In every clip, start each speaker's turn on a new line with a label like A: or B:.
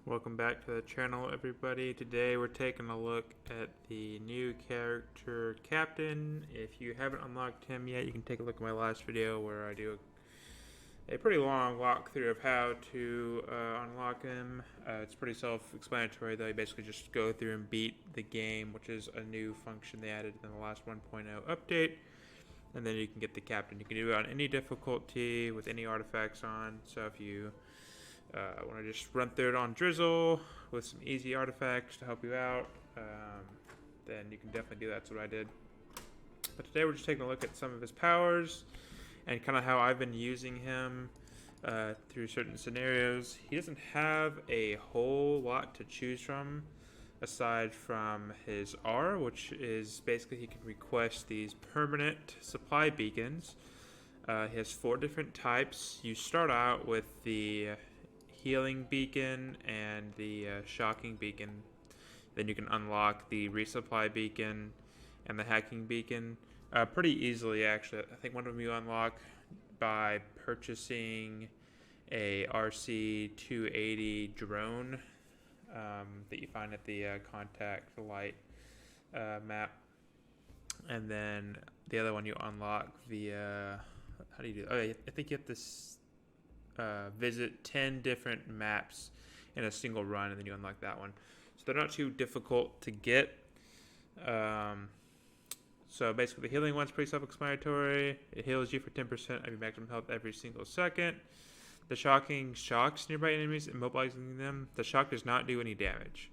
A: Welcome back to the channel, everybody. Today we're taking a look at the new character Captain. If you haven't unlocked him yet, you can take a look at my last video where I do a pretty long walkthrough of how to unlock him. It's pretty self-explanatory though. You basically just go through and beat the game, which is a new function they added in the last 1.0 update. And then you can get the Captain. You can do it on any difficulty with any artifacts on. So if you want to just run through it on Drizzle with some easy artifacts to help you out, then you can definitely do that. That's what I did. But today we're just taking a look at some of his powers and kind of how I've been using him through certain scenarios. He doesn't have a whole lot to choose from aside from his R, which is basically he can request these permanent supply beacons. He has 4 different types. You start out with the healing beacon and the shocking beacon. Then you can unlock the resupply beacon and the hacking beacon pretty easily, actually. I think one of them you unlock by purchasing a RC-280 drone that you find at the contact light map. And then the other one you unlock via, how do you do that? Oh, yeah, I think you have to visit 10 different maps in a single run, and then you unlock that one. So they're not too difficult to get. So basically the healing one's pretty self-explanatory. It heals you for 10% of your maximum health every single second. The shocking shocks nearby enemies, immobilizing them. The shock does not do any damage.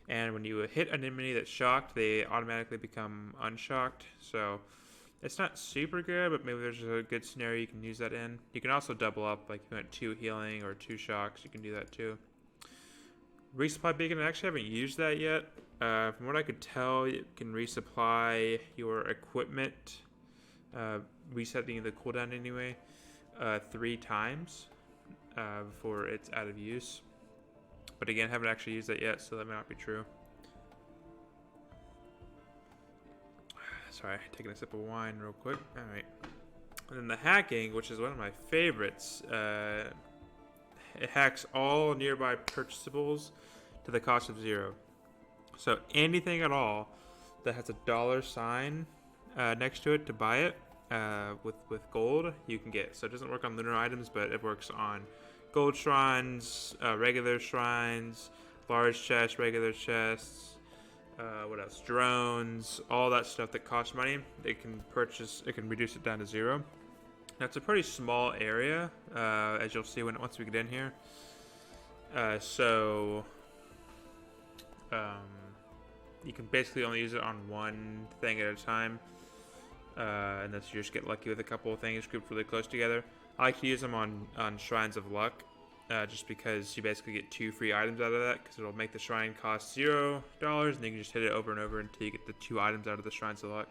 A: And when you hit an enemy that's shocked, they automatically become unshocked. So it's not super good, but maybe there's a good scenario you can use that in. You can also double up, like if you want 2 healing or 2 shocks, you can do that too. Resupply beacon, I actually haven't used that yet. From what I could tell, you can resupply your equipment, resetting the cooldown anyway, 3 times before it's out of use. But again, haven't actually used that yet, so that may not be true. Sorry, taking a sip of wine real quick. Alright. And then the hacking, which is one of my favorites, it hacks all nearby purchasables to the cost of 0. So anything at all that has a $sign next to it to buy it with gold, you can get. So it doesn't work on lunar items, but it works on gold shrines, regular shrines, large chests, regular chests, what else? Drones, all that stuff that costs money. It can purchase. It can reduce it down to 0. Now it's a pretty small area, as you'll see once we get in here. You can basically only use it on one thing at a time, unless you just get lucky with a couple of things grouped really close together. I like to use them on Shrines of Luck, just because you basically get 2 free items out of that, because it'll make the shrine cost $0, and you can just hit it over and over until you get the 2 items out of the Shrines of Luck.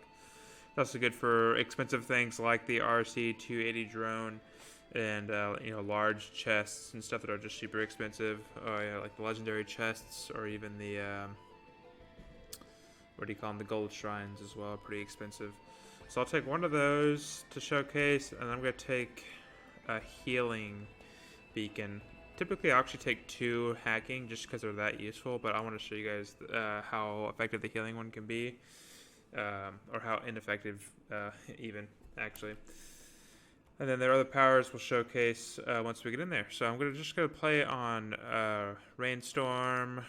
A: It's also good for expensive things like the RC-280 drone and large chests and stuff that are just super expensive. Like the legendary chests, or even the what do you call them? The gold shrines as well, pretty expensive. So I'll take one of those to showcase, and I'm going to take a healing beacon. Typically, I actually take 2 hacking just because they're that useful, but I want to show you guys how effective the healing one can be, or how ineffective even, actually. And then their other powers will showcase once we get in there. So I'm just going to play on Rainstorm,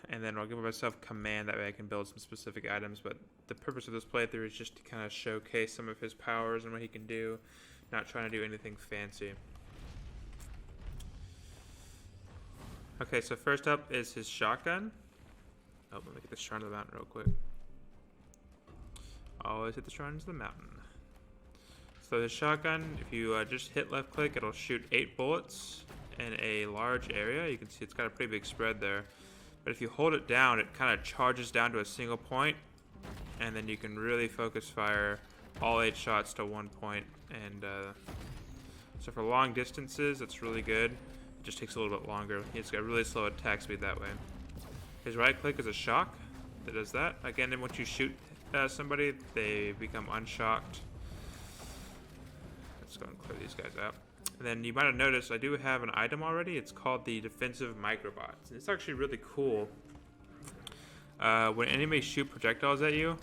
A: and then I'll give myself command, that way I can build some specific items. But the purpose of this playthrough is just to kind of showcase some of his powers and what he can do, not trying to do anything fancy. Okay, so first up is his shotgun. Oh, let me get the shrine of the mountain real quick. Always hit the shrines of the mountain. So his shotgun, if you just hit left click, it'll shoot 8 bullets in a large area. You can see it's got a pretty big spread there. But if you hold it down, it kind of charges down to a single point, and then you can really focus fire all 8 shots to one point. And so for long distances, it's really good. It just takes a little bit longer. It's got really slow attack speed that way. His right click is a shock that does that. Again, then once you shoot somebody, they become unshocked. Let's go and clear these guys out. And then you might have noticed I do have an item already. It's called the Defensive Microbots. It's actually really cool. When enemies shoot projectiles at you,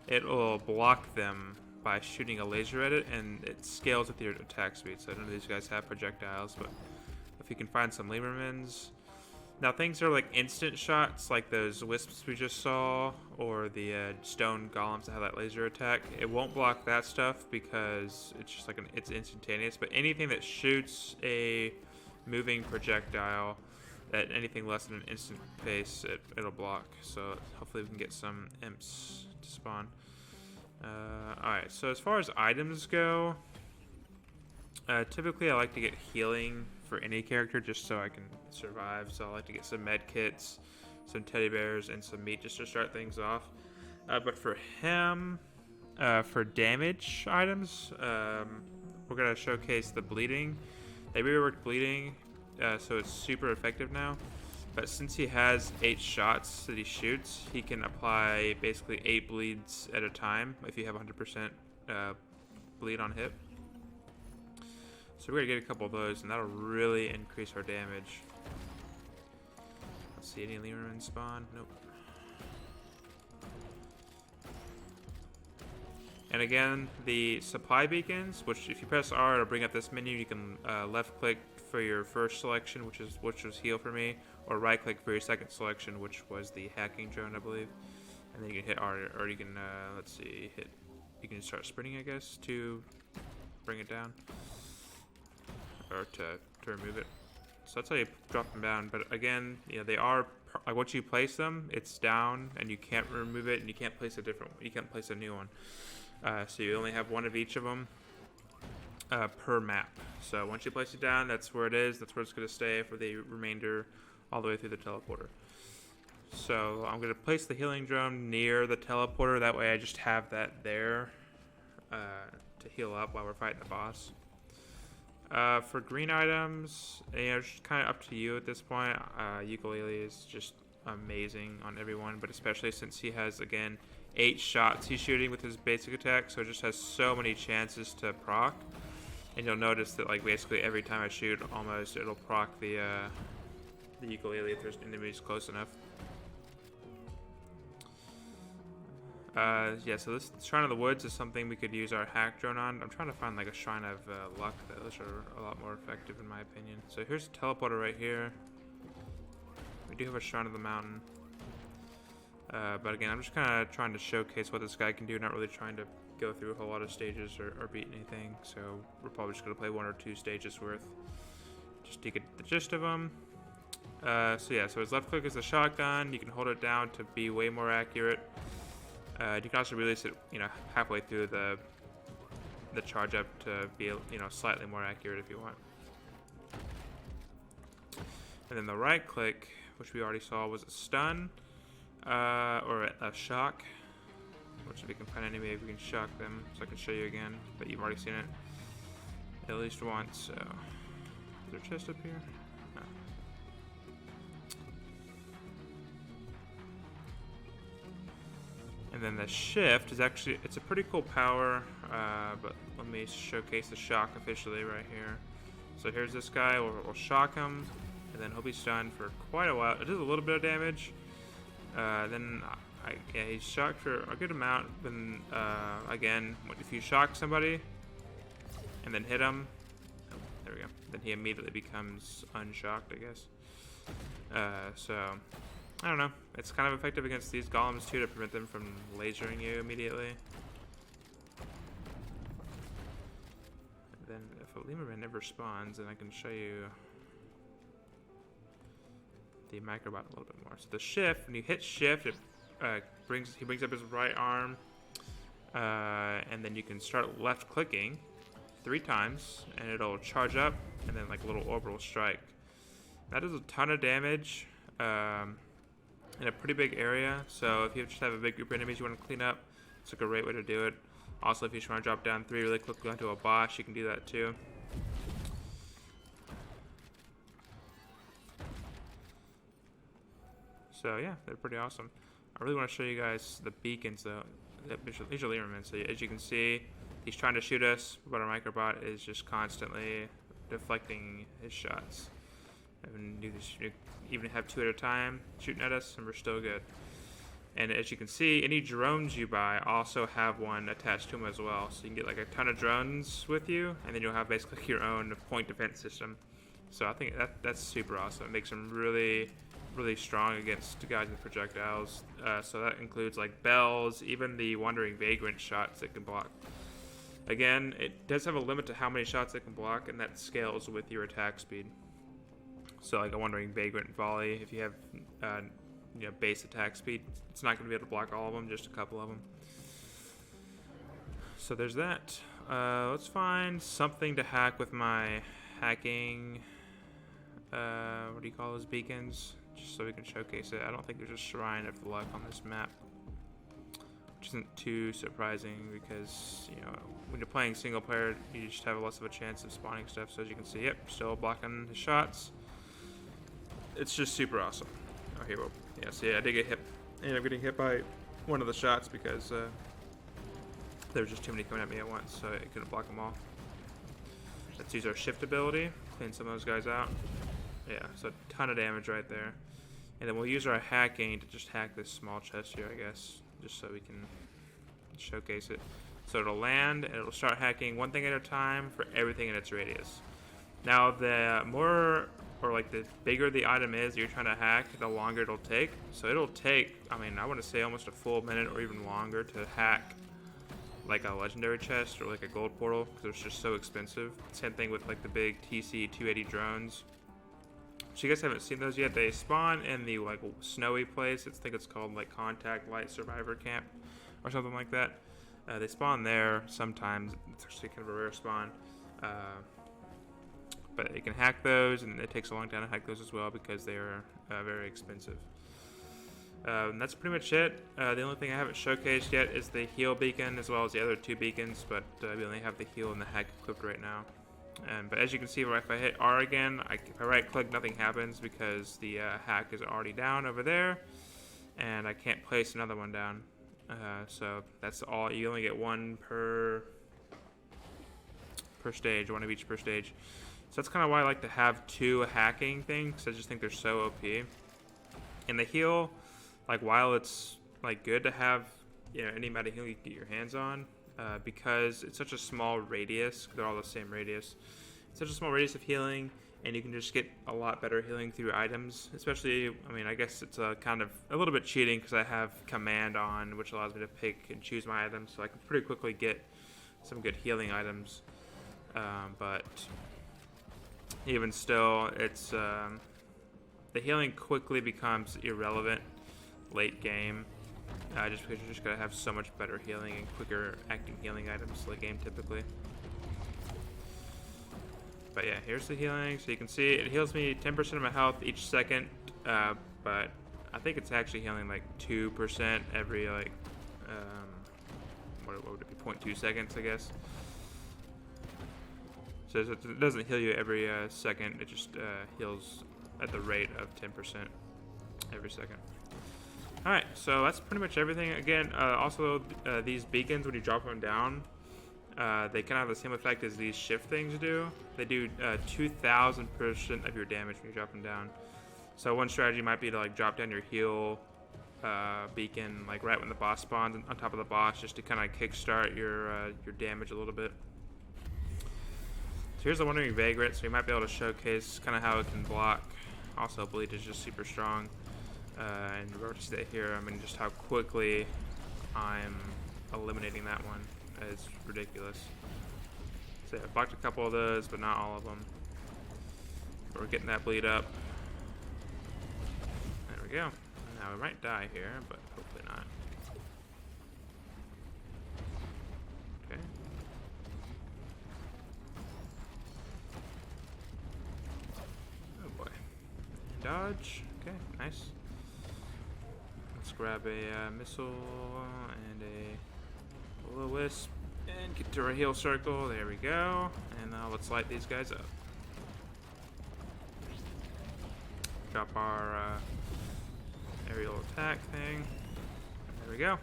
A: it will block them by shooting a laser at it, and it scales with your attack speed. So none of these guys have projectiles, but if you can find some Lemurmans. Now things are like instant shots, like those wisps we just saw, or the stone golems that have that laser attack. It won't block that stuff because it's just like it's instantaneous. But anything that shoots a moving projectile at anything less than an instant pace, it'll block. So hopefully we can get some imps to spawn. Alright, so as far as items go, typically I like to get healing for any character just so I can survive. So I like to get some med kits, some teddy bears, and some meat just to start things off. But for him, for damage items, we're going to showcase the bleeding. They reworked bleeding, so it's super effective now. But since he has 8 shots that he shoots, he can apply basically 8 bleeds at a time if you have 100% bleed on hit. So we're going to get a couple of those, and that'll really increase our damage. Let's see, any Lemurmen spawn? Nope. And again, the supply beacons, which if you press R, it'll bring up this menu. You can left click for your first selection, which was heal for me, or right click for your second selection, which was the hacking drone, I believe. And then you can hit R, or you can, let's see, you can start sprinting, I guess, to bring it down. Or to remove it. So that's how you drop them down. But again, you know, they are like once you place them, it's down, and you can't remove it, and you can't place a new one. So you only have one of each of them per map. So once you place it down, that's where it is. That's where it's going to stay for the remainder, all the way through the teleporter. So I'm going to place the healing drone near the teleporter. That way, I just have that there to heal up while we're fighting the boss. For green items, you know, it's kind of up to you at this point. Yooka-Laylee is just amazing on everyone, but especially since he has, again, 8 shots he's shooting with his basic attack, so it just has so many chances to proc. And you'll notice that, like, basically every time I shoot, almost, it'll proc the Yooka-Laylee if there's enemies close enough. Yeah, so this Shrine of the Woods is something we could use our hack drone on. I'm trying to find like a Shrine of Luck that those are a lot more effective in my opinion. So here's a teleporter right here. We do have a Shrine of the Mountain. But again, I'm just kind of trying to showcase what this guy can do, not really trying to go through a whole lot of stages or beat anything. So we're probably just going to play 1 or 2 stages worth just to get the gist of them. So yeah, so his left click is the shotgun. You can hold it down to be way more accurate. You can also release it, you know, halfway through the charge up to be, you know, slightly more accurate if you want. And then the right click, which we already saw, was a stun or a shock. Which if we can find an enemy, we can shock them. So I can show you again, but you've already seen it at least once. So is there a chest up here? No. And then the shift is actually, it's a pretty cool power, but let me showcase the shock officially right here. So here's this guy, we'll shock him, and then he'll be stunned for quite a while. It does a little bit of damage. Then, yeah, he's shocked for a good amount. Then, again, if you shock somebody, and then hit him, oh, there we go, then he immediately becomes unshocked, I guess. So, I don't know. It's kind of effective against these golems too to prevent them from lasering you immediately. And then if a Lemurman never spawns, then I can show you the microbot a little bit more. So the shift, when you hit shift, it he brings up his right arm, and then you can start left clicking 3 times, and it'll charge up, and then like a little orbital strike. That does a ton of damage. In a pretty big area, so if you just have a big group of enemies you want to clean up, it's a great way to do it. Also, if you just want to drop down 3 really quickly onto a boss, you can do that too. So yeah, they're pretty awesome. I really want to show you guys the beacons though. These are Lemurmen, so as you can see, he's trying to shoot us, but our microbot is just constantly deflecting his shots. And even have 2 at a time shooting at us, and we're still good. And as you can see, any drones you buy also have one attached to them as well. So you can get like a ton of drones with you, and then you'll have basically your own point defense system. So I think that's super awesome. It makes them really, really strong against guys with projectiles. So that includes like bells, even the Wandering Vagrant shots that can block. Again, it does have a limit to how many shots it can block, and that scales with your attack speed. So like a Wandering Vagrant volley, if you have base attack speed, it's not going to be able to block all of them, just a couple of them. So there's that. Let's find something to hack with my hacking, what do you call those beacons? Just so we can showcase it. I don't think there's a Shrine of Luck on this map, which isn't too surprising because, when you're playing single player, you just have less of a chance of spawning stuff. So as you can see, yep, still blocking the shots. It's just super awesome. Oh, here we go. Yeah, so yeah, I did get hit. And I'm getting hit by one of the shots because there was just too many coming at me at once, so I couldn't block them all. Let's use our shift ability, clean some of those guys out. Yeah, so a ton of damage right there. And then we'll use our hacking to just hack this small chest here, I guess, just so we can showcase it. So it'll land, and it'll start hacking one thing at a time for everything in its radius. Now, the more, or like the bigger the item is you're trying to hack, the longer it'll take. So it'll take, I want to say almost a full minute or even longer to hack like a legendary chest or like a gold portal, because it's just so expensive. Same thing with like the big TC-280 drones. So you guys haven't seen those yet. They spawn in the like snowy place. I think it's called like Contact Light Survivor Camp or something like that. They spawn there sometimes. It's actually kind of a rare spawn. But you can hack those, and it takes a long time to hack those as well because they are very expensive. That's pretty much it. The only thing I haven't showcased yet is the heal beacon as well as the other 2 beacons, but we only have the heal and the hack equipped right now. But as you can see, if I hit R again, if I right click, nothing happens because the hack is already down over there, and I can't place another one down. So that's all. You only get one per stage, one of each per stage. So that's kind of why I like to have 2 hacking things, because I just think they're so OP. And the heal, like while it's like good to have any amount of heal you can get your hands on, because it's such a small radius, they're all the same radius. It's such a small radius of healing, and you can just get a lot better healing through items. Especially, I guess it's kind of a little bit cheating because I have command on, which allows me to pick and choose my items, so I can pretty quickly get some good healing items. But even still, it's the healing quickly becomes irrelevant late game, just because you're just gonna have so much better healing and quicker acting healing items late game typically. But yeah, here's the healing. So you can see it heals me 10% of my health each second, but I think it's actually healing like 2% every like what would it be, 0.2 seconds, I guess. So it doesn't heal you every second, it just heals at the rate of 10% every second. Alright, so that's pretty much everything. Again, also these beacons, when you drop them down, they kind of have the same effect as these shift things do. They do 2,000% of your damage when you drop them down. So one strategy might be to like drop down your heal beacon like right when the boss spawns on top of the boss, just to kind of kickstart your damage a little bit. So here's the Wandering Vagrant, so you might be able to showcase kind of how it can block. Also, Bleed is just super strong. And we're going to stay here. Just how quickly I'm eliminating that one. It's ridiculous. So yeah, I blocked a couple of those, but not all of them. But we're getting that bleed up. There we go. Now we might die here, but hopefully not. Okay. Oh boy. Dodge. Okay, nice. Let's grab a missile and a will-o-wisp and get to our heal circle. There we go. And now let's light these guys up. Drop our aerial attack thing. There we go.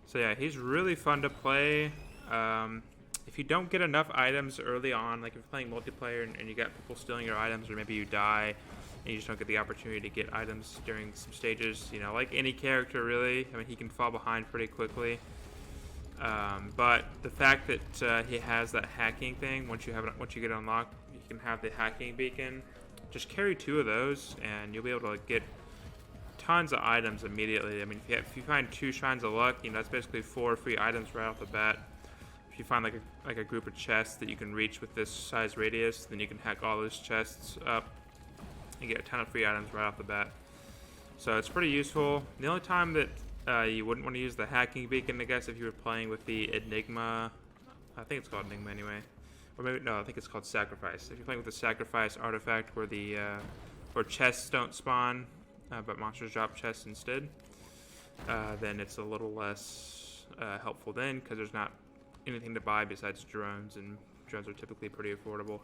A: So yeah, he's really fun to play. if you don't get enough items early on, like if you're playing multiplayer and you got people stealing your items, or maybe you die and you just don't get the opportunity to get items during some stages, you know, like any character really, I mean, he can fall behind pretty quickly. But the fact that he has that hacking thing, once you get it unlocked, you can have the hacking beacon. Just carry 2 of those, and you'll be able to like, get tons of items immediately. I mean, if you find 2 shrines of luck, you know that's basically 4 free items right off the bat. If you find like a group of chests that you can reach with this size radius, then you can hack all those chests up and get a ton of free items right off the bat. So it's pretty useful. The only time that you wouldn't want to use the hacking beacon, I guess, if you were playing with the Enigma. I think it's called Enigma anyway. Or maybe, no, I think it's called Sacrifice. If you're playing with the Sacrifice artifact where where chests don't spawn, but monsters drop chests instead, then it's a little less helpful then, because there's not anything to buy besides drones, and drones are typically pretty affordable.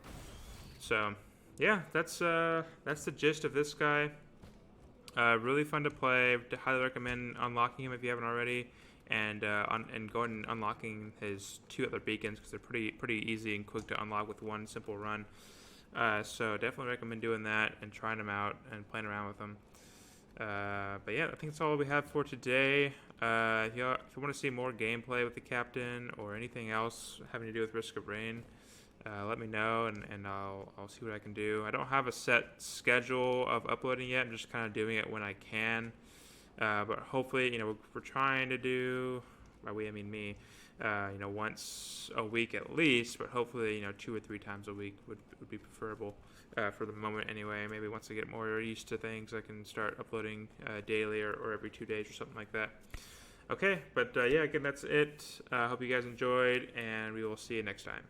A: So, yeah, that's the gist of this guy. Really fun to play. Highly recommend unlocking him if you haven't already, and going and unlocking his 2 other beacons, because they're pretty easy and quick to unlock with one simple run. So definitely recommend doing that and trying them out and playing around with them. But yeah, I think that's all we have for today. If you want to see more gameplay with the captain or anything else having to do with Risk of Rain, let me know, and I'll see what I can do. I don't have a set schedule of uploading yet. I'm just kind of doing it when I can. But hopefully, you know, we're trying to do, by we I mean me, you know, once a week at least. But hopefully, you know, 2 or 3 times a week would be preferable for the moment anyway. Maybe once I get more used to things, I can start uploading daily or every 2 days or something like that. Okay, but yeah, again, that's it. Hope you guys enjoyed, and we will see you next time.